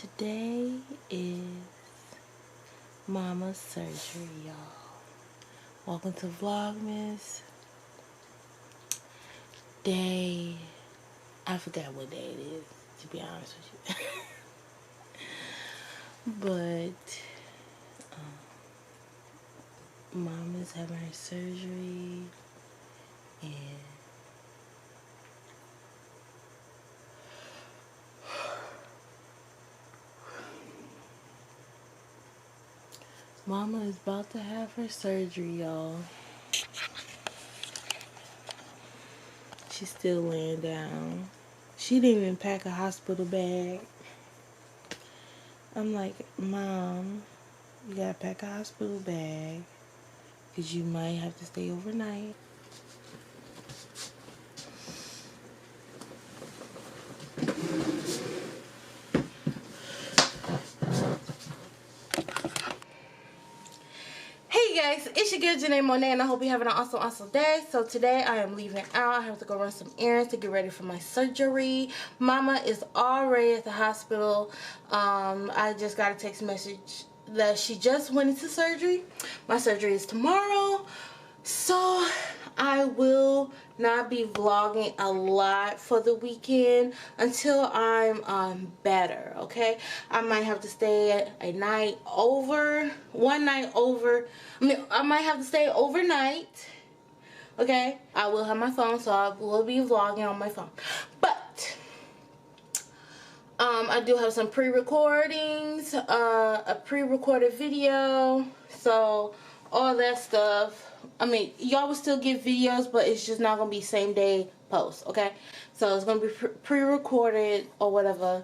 Today is Mama's surgery, y'all. Welcome to Vlogmas. I forgot what day it is, to be honest with you. But Mama's having her surgery, and Mama is about to have her surgery, y'all. She's still laying down. She didn't even pack a hospital bag. I'm like, Mom, you gotta pack a hospital bag because you might have to stay overnight. Hey guys, it's your girl JeneaMonae, and I hope you're having an awesome day. So today I am leaving out. I have to go run some errands to get ready for my surgery. Mama is already at the hospital. I just got a text message that she just went into surgery. My surgery is tomorrow, so I will not be vlogging a lot for the weekend until I'm better, okay? I might have to stay one night over. I might have to stay overnight, okay? I will have my phone, so I will be vlogging on my phone. But I do have some pre-recordings, a pre-recorded video, so all that stuff. I mean, y'all will still get videos, but it's just not going to be same day post, okay? So it's going to be pre-recorded or whatever.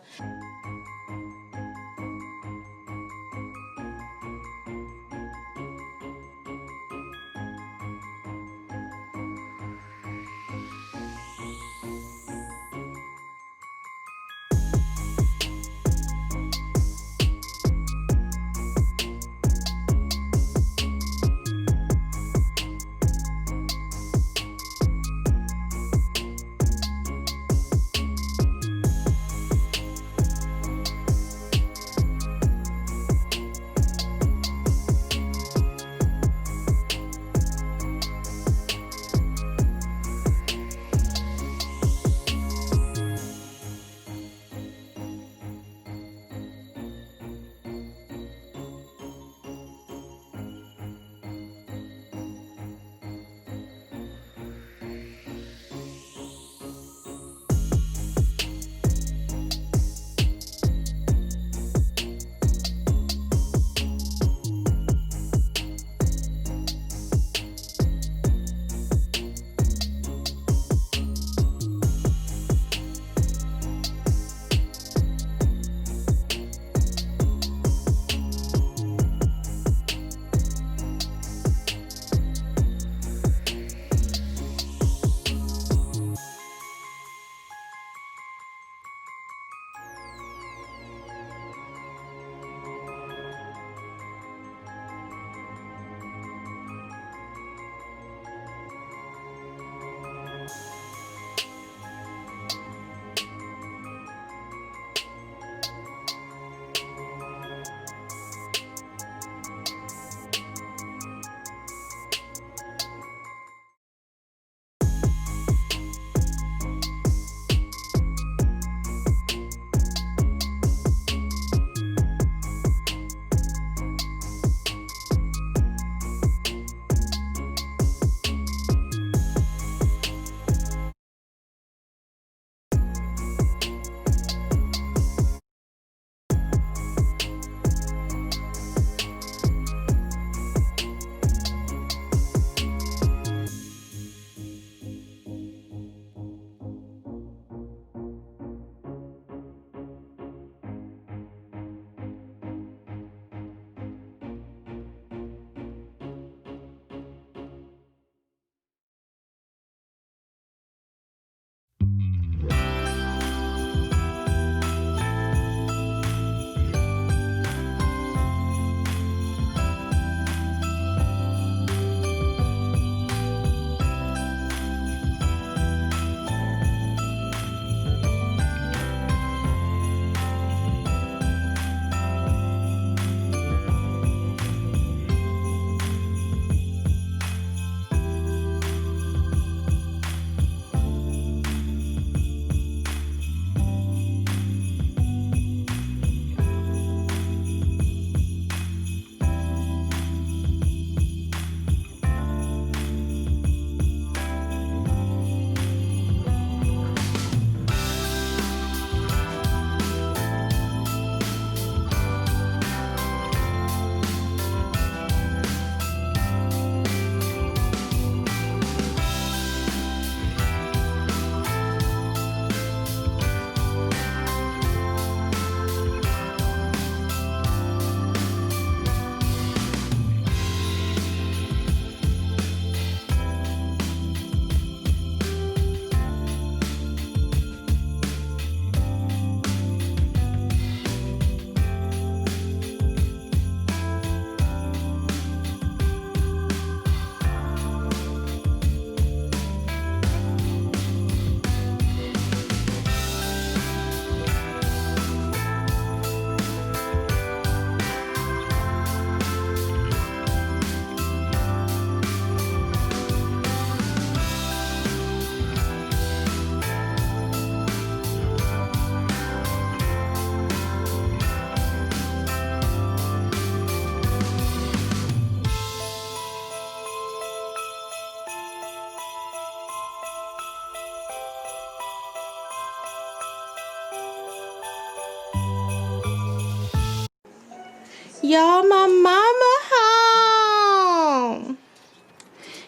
y'all, my mama home.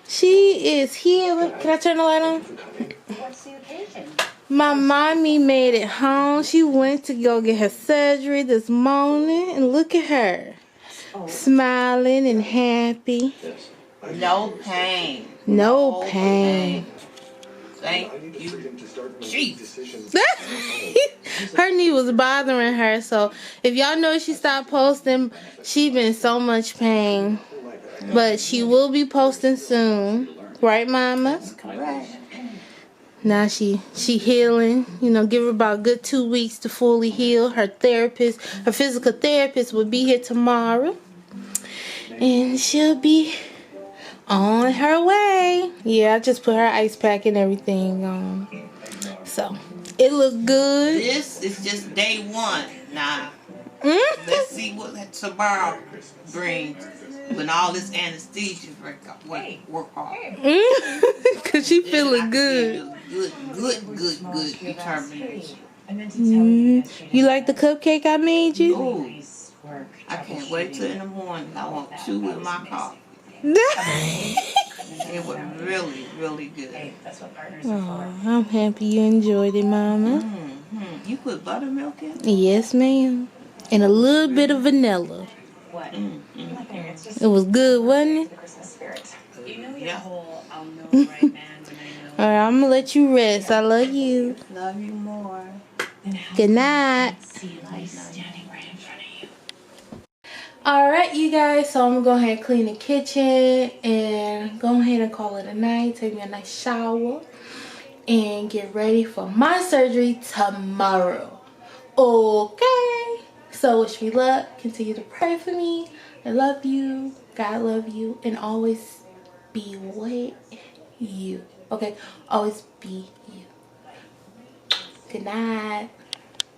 She is here. Can I turn the light on? What's the occasion? My mommy made it home. She went to go get her surgery this morning. And look at her. Smiling and happy. No pain. No pain. Thank you. Jeez. Her knee was bothering her. So if y'all know she stopped posting, she been in so much pain. But she will be posting soon. Right, Mama? Correct. Now she healing. You know, give her about a good 2 weeks to fully heal. Her therapist, her physical therapist will be here tomorrow. And she'll be on her way. Yeah, I just put her ice pack and everything on. So, it look good. This is just day one. Now, let's see what tomorrow brings when all this anesthesia work off. Cause she feeling good. Good determination. You like the cupcake I made you? Ooh, I can't wait till in the morning. I want 2 in my coffee. It was really, really good. Oh, I'm happy you enjoyed it, Mama. You put buttermilk in? Yes, ma'am. And a little bit of vanilla. It was good, wasn't it? Yeah. Alright, I'm gonna let you rest. I love you. Love you more. Good night. Alright, you guys, so I'm gonna go ahead and clean the kitchen and go ahead and call it a night. Take me a nice shower and get ready for my surgery tomorrow. Okay, so wish me luck. Continue to pray for me. I love you. God love you. And always be with you. Okay, always be you. Good night.